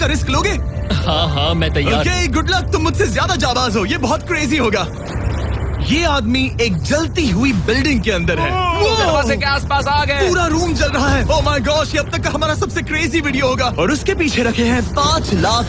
Risk लोगे? हाँ मैं तैयार। Okay, good luck. तुम मुझसे ज्यादा जाबाज हो, ये बहुत क्रेजी होगा। ये आदमी एक जलती हुई बिल्डिंग के अंदर है। दरवाजे के आसपास आ गए। पूरा रूम जल रहा है। ओह माय गॉश, ये अब तक का हमारा सबसे क्रेजी वीडियो होगा। और उसके पीछे रखे हैं $5 लाख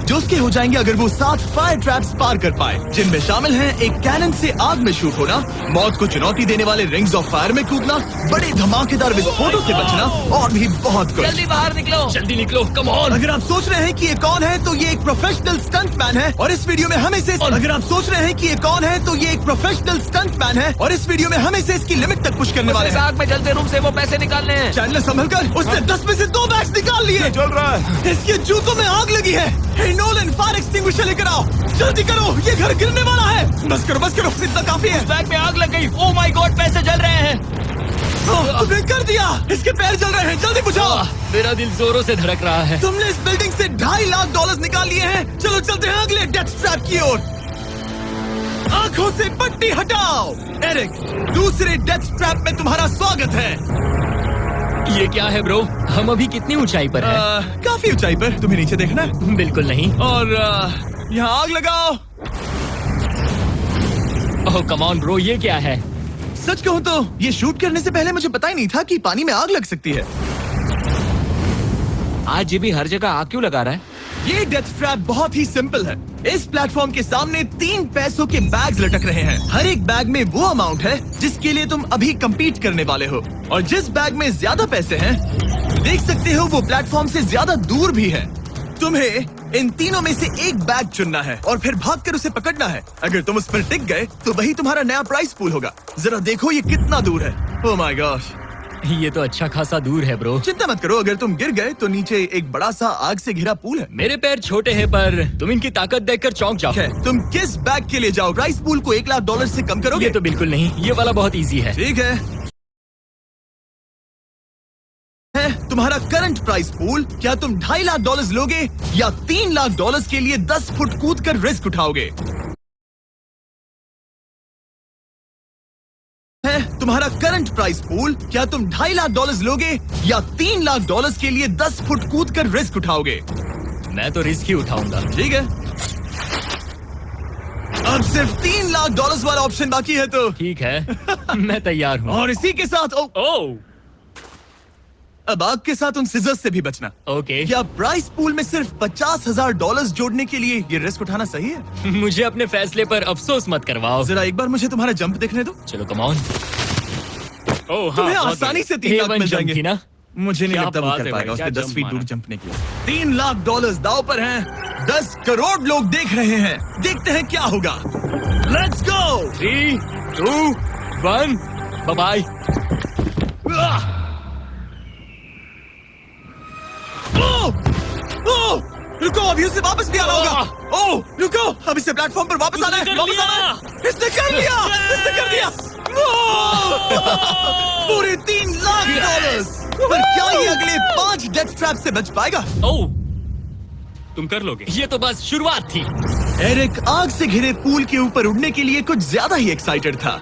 जो उसके हो जाएंगे अगर वो 7 फायर ट्रैप्स पार कर पाए, जिनमें शामिल हैं एक कैनन से आग में शूट होना, मौत को चुनौती देने वाले रिंग्स ऑफ फायर में कूदना, बड़े धमाकेदार विस्फोटों से बचना और भी बहुत कुछ। जल्दी बाहर निकलो। जल्दी निकलो, कम ऑन। अगर आप सोच रहे हैं कि ये कौन है तो ये एक प्रोफेशनल स्टंटमैन है और इस वीडियो में हमें से अगर आप सोच रहे हैं कि ये कौन है तो ये एक प्रोफेशनल स्टंटमैन है और इस वीडियो में हमें से इसकी लिमिट तक पुश करने वाले हैं। आग में जलते रूम से वो पैसे निकालने हैं। चैनल संभल कर, उसने 10 में से 2 बैग्स निकाल लिए। चल रहा है। इसके जूतों में आग लगी है। हे नोलन, फायर एक्सटिंग्विशर लेकर आओ, जल्दी करो, ये घर गिरने वाला है। बस करो, इतना काफी है। बैग में आग लग गई। ओह माय गॉड, पैसे जल रहे हैं। तुमने कर दिया, इसके पैर जल रहे हैं, जल्दी बुझाओ। मेरा दिल जोरों से धड़क रहा है। तुमने इस बिल्डिंग से $2.5 लाख निकाल लिए हैं। चलो चलते हैं अगले डेथ ट्रैप की ओर। आंखों से पट्टी हटाओ। एरिक, दूसरे डेथ ट्रैप में तुम्हारा स्वागत है। ये क्या है ब्रो? हम अभी कितनी ऊंचाई पर हैं? काफी ऊंचाई पर। तुम्हें नीचे देखना है? बिल्कुल नहीं। और यहाँ आग लगाओ। ओह कम ऑन ब्रो, ये क्या है? सच कहूँ तो ये शूट करने से पहले मुझे पता ही नहीं था कि पानी में आग लग सकती है। आज ये भी हर जगह आग क्यों लगा रहा है? ये डेथ ट्रैप बहुत ही सिंपल है। इस प्लेटफॉर्म के सामने 3 पैसों के बैग्स लटक रहे हैं। हर एक बैग में वो अमाउंट है जिसके लिए तुम अभी compete करने वाले हो, और जिस बैग में ज्यादा पैसे हैं, देख सकते हो वो प्लेटफॉर्म से ज्यादा दूर भी है। तुम्हें इन तीनों में से एक बैग चुनना है और फिर भागकर उसे पकड़ना है। अगर तुम उस पर टिक गए तो वही तुम्हारा नया प्राइस पूल होगा। जरा देखो ये कितना दूर है। ओह माय गॉश, ये तो अच्छा खासा दूर है ब्रो। चिंता मत करो, अगर तुम गिर गए तो नीचे एक बड़ा सा आग से घिरा पूल है। मेरे पैर छोटे हैं पर तुम इनकी ताकत देखकर चौंक जाओ। तुम किस बैग के लिए जाओ? प्राइस पूल को $1 लाख से कम करोगे? ये तो बिल्कुल नहीं, ये वाला बहुत इजी है। ठीक है, तुम्हारा करंट प्राइस पूल। क्या तुम $2.5 लाख लोगे या $3 लाख के लिए 10 फुट कूद कर रिस्क उठाओगे? तुम्हारा करंट प्राइस पूल। क्या तुम $2.5 लाख लोगे या $3 लाख के लिए 10 फुट कूद कर रिस्क उठाओगे? मैं तो रिस्क ही उठाऊंगा। ठीक है, अब सिर्फ $3 लाख वाला ऑप्शन बाकी है तो ठीक है मैं तैयार हूँ। और इसी के साथ ओह अब आग के साथ उन सिजर्स से भी बचना। ओके। क्या प्राइस पूल में सिर्फ $50,000 जोड़ने के लिए ये रिस्क उठाना सही है? मुझे अपने फैसले पर अफसोस मत करवाओ। जरा एक बार मुझे तुम्हारा जंप देखने दो। चलो कम ऑन। ओह तुम्हें आसानी से 3 लाख मिल जाएंगे। ना? मुझे नहीं क्या लगता वो बात कर है पाएगा। भाई, उसने क्या 10 फीट जंप दूर मारा। जंपने के लिए। $3 लाख दाव पर हैं। 10 करोड़ लोग देख रहे हैं। देखते हैं क्या होगा। Let's go. 3, 2, 1, bye bye. रुको, अभी उसे वापस भी आना होगा। ओह रुको, अब इसे प्लेटफॉर्म पर वापस आना है। वापस आना है। इसने कर लिया, इसने कर दिया। पूरे $3 लाख। पर क्या ये अगले 5 डेथ ट्रैप से बच पाएगा? ओह तुम कर लोगे। ये तो बस शुरुआत थी। एरिक आग से घिरे पूल के ऊपर उड़ने के लिए कुछ ज्यादा ही एक्साइटेड था।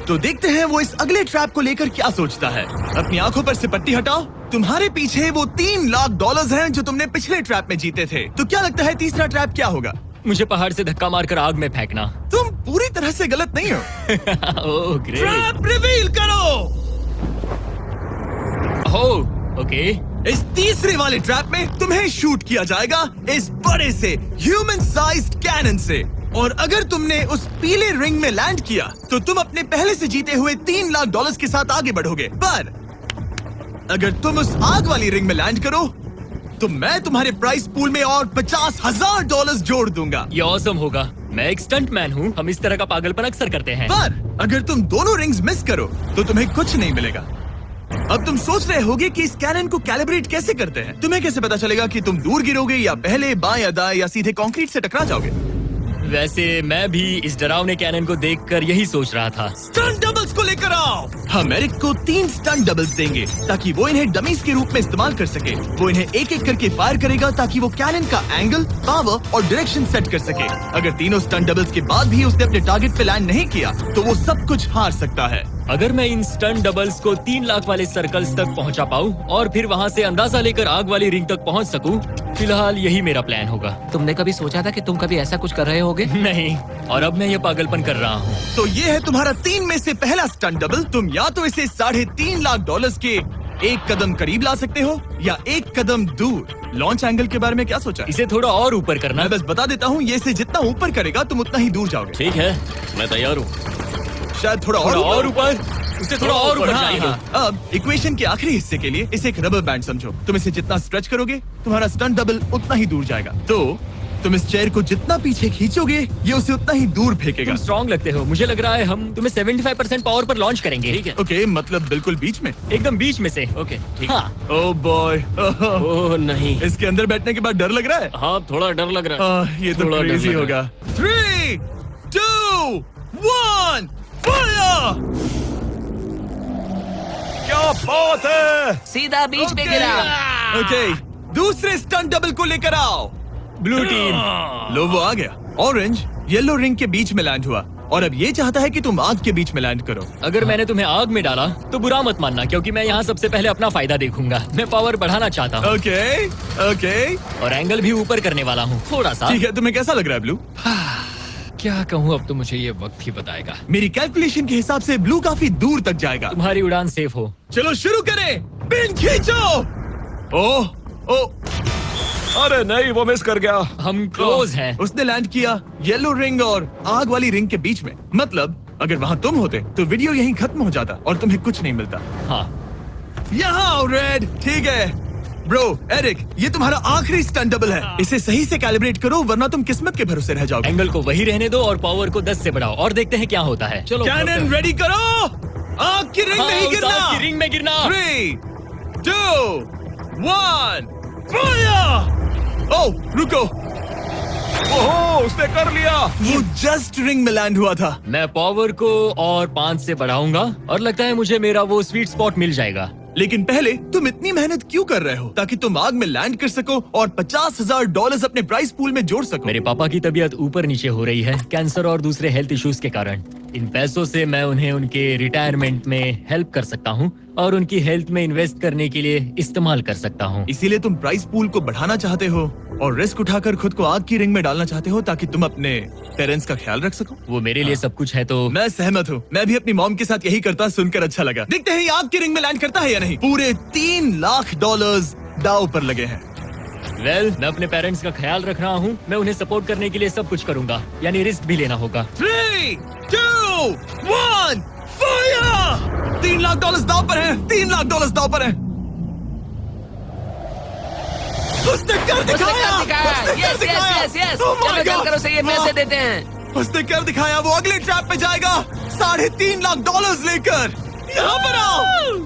तो देखते हैं वो इस अगले ट्रैप को लेकर क्या सोचता है। अपनी आंखों पर से पट्टी हटाओ। तुम्हारे पीछे वो $3 लाख हैं जो तुमने पिछले ट्रैप में जीते थे। तो क्या लगता है तीसरा ट्रैप क्या होगा? मुझे पहाड़ से धक्का मारकर आग में फेंकना। तुम पूरी तरह से गलत नहीं हो। Oh great. ट्रैप रिवील करो। Oh okay. इस तीसरे वाले ट्रैप में तुम्हें शूट किया जाएगा इस बड़े से ह्यूमन साइज्ड कैनन से, और अगर तुमने उस पीले रिंग में लैंड किया तो तुम अपने पहले से जीते हुए $3 लाख के साथ आगे बढ़ोगे। पर अगर तुम उस आग वाली रिंग में लैंड करो तो मैं तुम्हारे प्राइस पूल में और $50,000 जोड़ दूंगा। ये ऑसम होगा। मैं एक स्टंट मैन हूँ, हम इस तरह का पागलपन अक्सर करते हैं। पर अगर तुम दोनों रिंग्स मिस करो तो तुम्हें कुछ नहीं मिलेगा। अब तुम सोच रहे होगे कि इस कैनन को कैलिब्रेट कैसे करते हैं। तुम्हें कैसे पता चलेगा कि तुम दूर गिरोगे या पहले बाएं या दाएं या सीधे कंक्रीट से टकरा जाओगे? वैसे मैं भी इस डरावने कैनन को देखकर यही सोच रहा था। स्टंट डबल्स को लेकर आओ। हम एरिक को 3 स्टंट डबल्स देंगे ताकि वो इन्हें डमीज के रूप में इस्तेमाल कर सके। वो इन्हें एक एक करके फायर करेगा ताकि वो कैनन का एंगल, पावर और डायरेक्शन सेट कर सके। अगर तीनों स्टंट डबल्स के बाद भी उसने अपने टारगेट पे लैंड नहीं किया तो वो सब कुछ हार सकता है। अगर मैं इन स्टंट डबल्स को 3 लाख वाले सर्कल्स तक पहुंचा पाऊं और फिर वहां से अंदाजा लेकर आग वाली रिंग तक पहुंच सकूं, फिलहाल यही मेरा प्लान होगा। तुमने कभी सोचा था कि तुम कभी ऐसा कुछ कर रहे होगे? नहीं, और अब मैं ये पागलपन कर रहा हूँ। तो ये है तुम्हारा 3 में से पहला स्टंट डबल। तुम या तो इसे $3.5 लाख के एक कदम करीब ला सकते हो या एक कदम दूर। लॉन्च एंगल के बारे में क्या सोचा है? इसे थोड़ा और ऊपर करना। मैं बस बता देता हूँ, ये इसे जितना ऊपर करेगा तुम उतना ही दूर जाओगे। ठीक है, मैं तैयार हूँ। शायद थोड़ा और ऊपर। उसे थोड़ा और ऊपर हाँ, चाहिए। हाँ। अब इक्वेशन के आखिरी हिस्से के लिए इसे एक रबर बैंड समझो। तुम इसे जितना स्ट्रेच करोगे तुम्हारा स्टंट डबल उतना ही दूर जाएगा। तो तुम इस चेयर को जितना पीछे खींचोगे ये उसे उतना ही दूर फेंकेगा। तुम स्ट्रॉन्ग लगते हो। मुझे लग रहा है हम तुम्हें 75% पावर पर लॉन्च करेंगे। ठीक है, ओके, मतलब बिल्कुल बीच में। एकदम बीच में से। ओके, ठीक है। हाँ, ओह बॉय, ओह नहीं, इसके अंदर बैठने के बाद डर लग रहा है। हाँ थोड़ा डर लग रहा है। ये तो थोड़ा डर क्रेजी लग होगा। 3, 2, 1, फायर! क्या बात है! सीधा बीच में गिरा। ओके, दूसरे स्टंट डबल को लेकर आओ। Blue team. लो वो आ गया। ऑरेंज येलो रिंग के बीच में लैंड हुआ और अब ये चाहता है कि तुम आग के बीच में लैंड करो। अगर मैंने तुम्हें आग में डाला तो बुरा मत मानना, क्योंकि मैं यहाँ सबसे पहले अपना फायदा देखूंगा। मैं पावर बढ़ाना चाहता हूँ ओके, ओके, और एंगल भी ऊपर करने वाला हूँ थोड़ा सा। ठीक है। तुम्हें कैसा लग रहा है ब्लू? क्या कहूँ, अब तो मुझे ये वक्त ही बताएगा। मेरी कैलकुलेशन के हिसाब से ब्लू काफी दूर तक जाएगा। तुम्हारी उड़ान सेफ हो। चलो शुरू करें। पिन खींचो। ओह, ओह, अरे नहीं, वो मिस कर गया। हम क्लोज हैं। उसने लैंड किया येलो रिंग और आग वाली रिंग के बीच में। मतलब अगर वहाँ तुम होते तो वीडियो यहीं खत्म हो जाता और तुम्हें कुछ नहीं मिलता। हाँ, यहाँ आओ रेड। ठीक है ब्रो, एरिक, ये तुम्हारा आखिरी स्टंट डबल है। इसे सही से कैलिब्रेट करो वरना तुम किस्मत के भरोसे रह जाओगे। एंगल को वही रहने दो और पावर को 10 से बढ़ाओ और देखते हैं क्या होता है। चलो, कैनन रेडी करो। आग की रिंग में ही उस गिरना। आग की रिंग में गिरना। 3, 2, 1, फायर! ओह रुको, ओह, उसने कर लिया। वो जस्ट रिंग में लैंड हुआ था। मैं पावर को और 5 से बढ़ाऊंगा और लगता है मुझे मेरा वो स्वीट स्पॉट मिल जाएगा। लेकिन पहले तुम इतनी मेहनत क्यों कर रहे हो? ताकि तुम आग में लैंड कर सको और $50,000 अपने प्राइस पूल में जोड़ सको। मेरे पापा की तबीयत ऊपर नीचे हो रही है, कैंसर और दूसरे हेल्थ इश्यूज के कारण। इन पैसों से मैं उन्हें उनके रिटायरमेंट में हेल्प कर सकता हूँ और उनकी हेल्थ में इन्वेस्ट करने के लिए इस्तेमाल कर सकता हूँ। इसीलिए तुम प्राइस पूल को बढ़ाना चाहते हो और रिस्क उठाकर खुद को आग की रिंग में डालना चाहते हो ताकि तुम अपने पेरेंट्स का ख्याल रख सको। वो मेरे लिए सब कुछ है तो मैं सहमत हूँ। मैं भी अपनी मॉम के साथ यही करता, सुनकर अच्छा लगा। देखते हैं ये आग की रिंग में लैंड करता है या नहीं। पूरे $3 लाख दांव पर लगे हैं। मैं अपने पेरेंट्स का ख्याल रख रहा हूँ। मैं उन्हें सपोर्ट करने के लिए सब कुछ करूंगा, यानी रिस्क भी लेना होगा। 3, 2, 1, फायर! $3 लाख दांव पर है। $3 लाख दांव पर है। उसने कर दिखाया। Yes yes yes yes. Oh my चलो God! चल कर उसे ये पैसे देते हैं। उसने कर दिखाया। वो अगले ट्रैप पे जाएगा $3.5 लाख लेकर। यहाँ पर आओ।